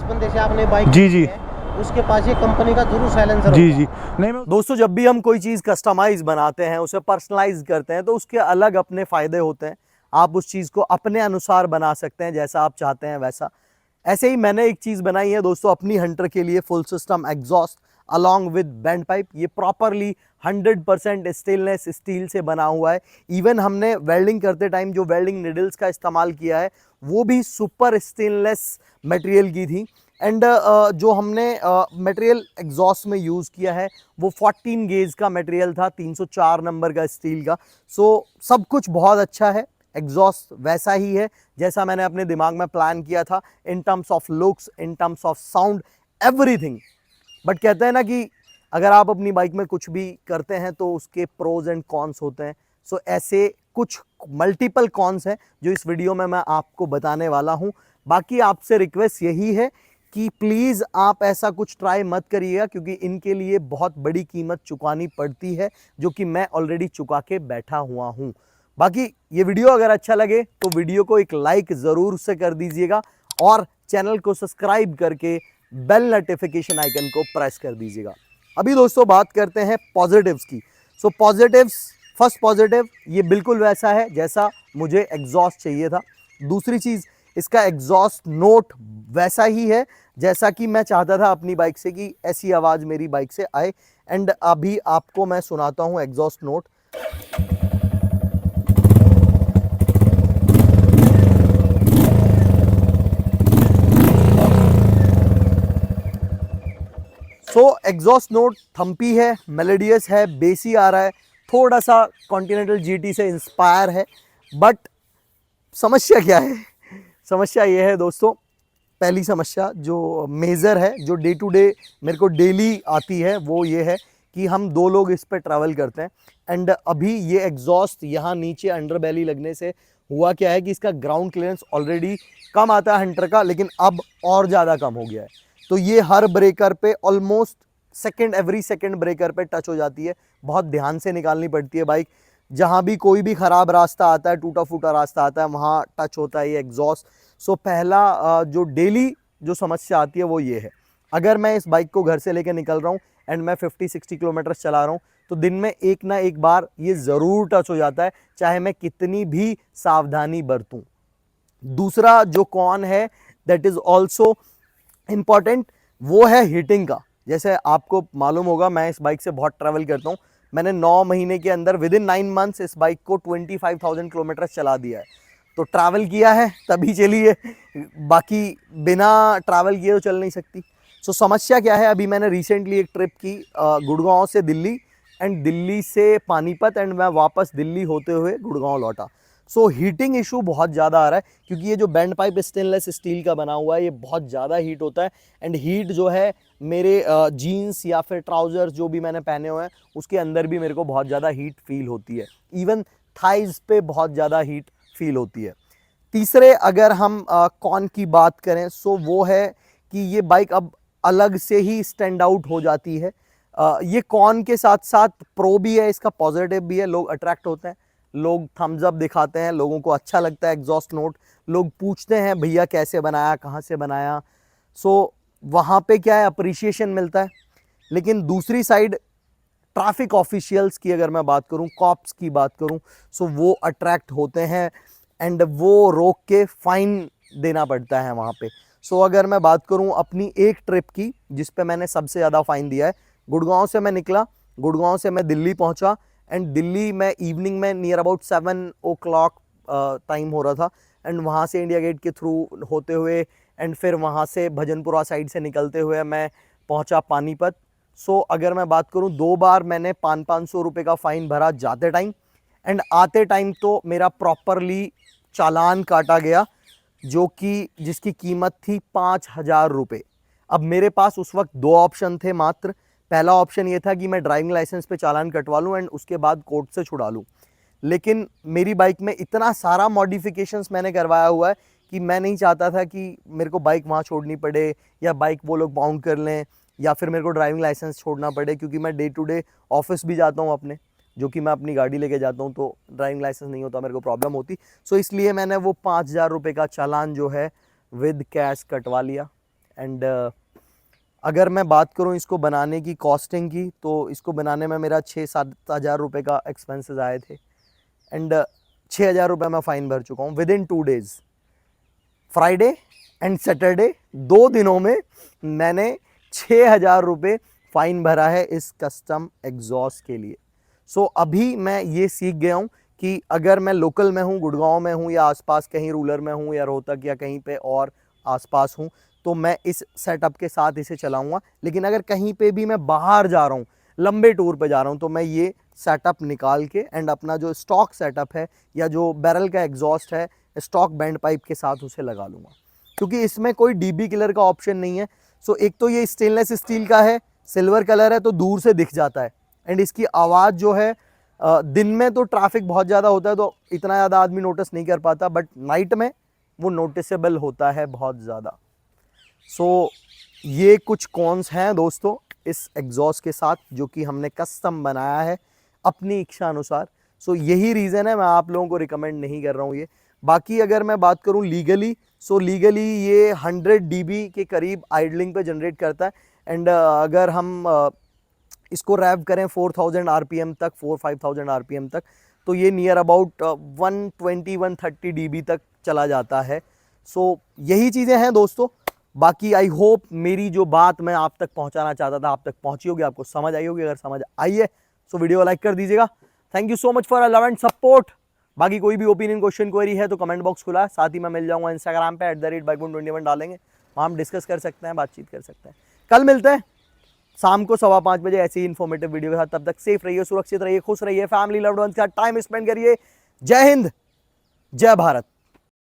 बंदे से आपने बाइक जी जी उसके पास ये कंपनी का जरूर साइलेंसर जी जी। नहीं दोस्तों, जब भी हम कोई चीज़ कस्टमाइज बनाते हैं, उसे पर्सनलाइज करते हैं, तो उसके अलग अपने फ़ायदे होते हैं। आप उस चीज़ को अपने अनुसार बना सकते हैं, जैसा आप चाहते हैं वैसा। ऐसे ही मैंने एक चीज़ बनाई है दोस्तों अपनी हंटर के लिए, full system exhaust along with band pipe. ये प्रॉपरली 100% स्टेनलेस स्टील से बना हुआ है। इवन हमने वेल्डिंग करते टाइम जो वेल्डिंग निडल्स का इस्तेमाल किया है वो भी सुपर स्टेनलेस मटेरियल की थी। एंड जो हमने मटेरियल एग्जॉस्ट में यूज़ किया है वो 14 गेज का मटेरियल था, 304 नंबर का स्टील का। सो सब कुछ बहुत अच्छा है। एग्जॉस्ट वैसा ही है जैसा मैंने अपने दिमाग में प्लान किया था, in terms of looks, in terms of sound, everything. But कहते हैं ना कि अगर आप अपनी बाइक में कुछ भी करते हैं तो उसके प्रोज एंड कॉन्स होते हैं। सो ऐसे कुछ मल्टीपल कॉन्स हैं जो इस वीडियो में मैं आपको बताने वाला हूं। बाकी आपसे रिक्वेस्ट यही है कि प्लीज़ आप ऐसा कुछ ट्राई मत करिएगा, क्योंकि इनके लिए बहुत बड़ी कीमत चुकानी पड़ती है, जो कि मैं ऑलरेडी चुका के बैठा हुआ हूं। बाकी ये वीडियो अगर अच्छा लगे तो वीडियो को एक लाइक ज़रूर से कर दीजिएगा और चैनल को सब्सक्राइब करके बेल नोटिफिकेशन आइकन को प्रेस कर दीजिएगा। अभी दोस्तों बात करते हैं पॉजिटिव्स की। सो पॉजिटिव्स, फर्स्ट पॉजिटिव, ये बिल्कुल वैसा है जैसा मुझे एग्जॉस्ट चाहिए था। दूसरी चीज़, इसका एग्जॉस्ट नोट वैसा ही है जैसा कि मैं चाहता था अपनी बाइक से कि ऐसी आवाज़ मेरी बाइक से आए। एंड अभी आपको मैं सुनाता हूँ एग्जॉस्ट नोट। सो एग्जॉस्ट नोट थम्पी है, मेलोडियस है, बेसी आ रहा है, थोड़ा सा कॉन्टिनेंटल जीटी से इंस्पायर है। बट समस्या क्या है? समस्या ये है दोस्तों, पहली समस्या जो मेजर है, जो डे टू डे मेरे को डेली आती है, वो ये है कि हम दो लोग इस पे ट्रैवल करते हैं। एंड अभी ये एग्जॉस्ट यहाँ नीचे अंडर बैली लगने से हुआ क्या है कि इसका ग्राउंड क्लियरेंस ऑलरेडी कम आता है हंटर का, लेकिन अब और ज़्यादा कम हो गया है। तो ये हर ब्रेकर पे ऑलमोस्ट एवरी सेकेंड ब्रेकर पे टच हो जाती है। बहुत ध्यान से निकालनी पड़ती है बाइक। जहाँ भी कोई भी ख़राब रास्ता आता है, टूटा फूटा रास्ता आता है, वहाँ टच होता है ये एग्जॉस्ट। सो पहला जो डेली जो समस्या आती है वो ये है। अगर मैं इस बाइक को घर से लेकर निकल रहा हूँ एंड मैं 50-60 किलोमीटर चला रहा हूँ तो दिन में एक ना एक बार ये ज़रूर टच हो जाता है, चाहे मैं कितनी भी सावधानी बरतूँ। दूसरा जो कॉन है दैट इज़ ऑल्सो इम्पॉर्टेंट, वो है हीटिंग का। जैसे आपको मालूम होगा मैं इस बाइक से बहुत ट्रैवल करता हूँ। मैंने 9 महीने के अंदर विद इन 9 मंथ्स इस बाइक को 25,000 किलोमीटर चला दिया है। तो ट्रैवल किया है तभी चली है, बाकी बिना ट्रैवल किए तो चल नहीं सकती। सो समस्या क्या है, अभी मैंने रिसेंटली एक ट्रिप की गुड़गांव से दिल्ली एंड दिल्ली से पानीपत एंड मैं वापस दिल्ली होते हुए गुड़गांव लौटा। सो हीटिंग इशू बहुत ज़्यादा आ रहा है, क्योंकि ये जो बैंड पाइप स्टेनलेस स्टील का बना हुआ है ये बहुत ज़्यादा हीट होता है। एंड हीट जो है मेरे जीन्स या फिर ट्राउज़र्स जो भी मैंने पहने हुए हैं उसके अंदर भी मेरे को बहुत ज़्यादा हीट फील होती है। इवन थाइज़ पे बहुत ज़्यादा हीट फील होती है। तीसरे अगर हम कॉन की बात करें सो वो है कि ये बाइक अब अलग से ही स्टैंड आउट हो जाती है। ये कॉन के साथ साथ प्रो भी है, इसका पॉजिटिव भी है। लोग अट्रैक्ट होते हैं, लोग थम्स अप दिखाते हैं, लोगों को अच्छा लगता है एग्जॉस्ट नोट। लोग पूछते हैं भैया कैसे बनाया, कहाँ से बनाया। सो वहाँ पे क्या है, अप्रिशिएशन मिलता है। लेकिन दूसरी साइड ट्रैफिक ऑफिशियल्स की अगर मैं बात करूं, कॉप्स की बात करूं, सो वो अट्रैक्ट होते हैं एंड वो रोक के फाइन देना पड़ता है वहाँ पे। सो अगर मैं बात करूं अपनी एक ट्रिप की जिस पे मैंने सबसे ज़्यादा फाइन दिया है, गुड़गांव से मैं निकला, गुड़गांव से मैं दिल्ली पहुंचा एंड दिल्ली में इवनिंग में नियर अबाउट 7 o'clock टाइम हो रहा था। एंड वहाँ से इंडिया गेट के थ्रू होते हुए एंड फिर वहाँ से भजनपुरा साइड से निकलते हुए मैं पहुँचा पानीपत। सो अगर मैं बात करूं 2 बार मैंने 500-500 रुपये का फ़ाइन भरा जाते टाइम एंड आते टाइम तो मेरा प्रॉपरली चालान काटा गया, जो कि जिसकी कीमत थी 5,000 रुपये। अब मेरे पास उस वक्त 2 ऑप्शन थे मात्र। पहला ऑप्शन ये था कि मैं ड्राइविंग लाइसेंस पे चालान कटवा लूँ एंड उसके बाद कोर्ट से छुड़ा लूँ। लेकिन मेरी बाइक में इतना सारा मॉडिफिकेशंस मैंने करवाया हुआ है कि मैं नहीं चाहता था कि मेरे को बाइक वहाँ छोड़नी पड़े या बाइक वो लोग बाउंड कर लें या फिर मेरे को ड्राइविंग लाइसेंस छोड़ना पड़े, क्योंकि मैं डे टू डे ऑफिस भी जाता हूँ अपने, जो कि मैं अपनी गाड़ी लेके जाता हूँ, तो ड्राइविंग लाइसेंस नहीं होता मेरे को प्रॉब्लम होती। सो इसलिए मैंने वो 5,000 रुपये का चालान जो है विद कैश कटवा लिया एंड अगर मैं बात करूं इसको बनाने की कॉस्टिंग की, तो इसको बनाने में मेरा 6-7 हज़ार रुपये का एक्सपेंसेस आए थे एंड 6,000 रुपये मैं फ़ाइन भर चुका हूं with in 2 days. Friday and Saturday 2 दिनों में मैंने 6,000 रुपये फ़ाइन भरा है इस कस्टम एग्जॉस्ट के लिए। सो अभी मैं ये सीख गया हूँ कि अगर मैं लोकल में हूँ, गुड़गांव में हूँ या आसपास कहीं रूरल में हूँ या रोहतक या कहीं पे और आसपास हूँ, तो मैं इस सेटअप के साथ इसे चलाऊँगा। लेकिन अगर कहीं पे भी मैं बाहर जा रहा हूँ, लंबे टूर पे जा रहा हूँ, तो मैं ये सेटअप निकाल के एंड अपना जो स्टॉक सेटअप है या जो बैरल का एग्जॉस्ट है स्टॉक बैंड पाइप के साथ उसे लगा लूँगा, क्योंकि इसमें कोई डीबी किलर का ऑप्शन नहीं है। सो एक तो ये स्टेनलेस स्टील का है, सिल्वर कलर है, तो दूर से दिख जाता है एंड इसकी आवाज़ जो है दिन में तो ट्रैफिक बहुत ज़्यादा होता है तो इतना ज़्यादा आदमी नोटिस नहीं कर पाता, बट नाइट में वो नोटिसेबल होता है बहुत ज़्यादा। सो ये कुछ कॉन्स हैं दोस्तों इस एग्जॉस्ट के साथ जो कि हमने कस्टम बनाया है अपनी इच्छा अनुसार। सो यही रीज़न है मैं आप लोगों को रिकमेंड नहीं कर रहा हूँ ये। बाकी अगर मैं बात करूँ लीगली, सो लीगली ये 100 dB के करीब आइडलिंग पे जनरेट करता है एंड अगर हम इसको रैव करें 4000 RPM तक, 4-5000 RPM तक, तो ये नियर अबाउट 120-130 dB तक चला जाता है। सो यही चीज़ें हैं दोस्तों। बाकी आई होप मेरी जो बात मैं आप तक पहुंचाना चाहता था आप तक पहुंची होगी, आपको समझ आई होगी। अगर समझ आई है सो वीडियो लाइक कर दीजिएगा। Thank you so much for love and support. बाकी कोई भी ओपिनियन, क्वेश्चन, क्वेरी है तो कमेंट बॉक्स खुला है। साथ ही मैं मिल जाऊंगा इंस्टाग्राम पे @bikeboom21 डालेंगे, वहाँ हम डिस्कस कर सकते हैं, बातचीत कर सकते हैं। कल मिलते हैं शाम को 5:15 बजे ऐसी ही इन्फॉर्मेटिव वीडियो के साथ। तब तक सेफ रहिए, सुरक्षित रहिए, खुश रहिए, फैमिली लव्ड वंस के साथ टाइम स्पेंड करिए। जय हिंद, जय भारत।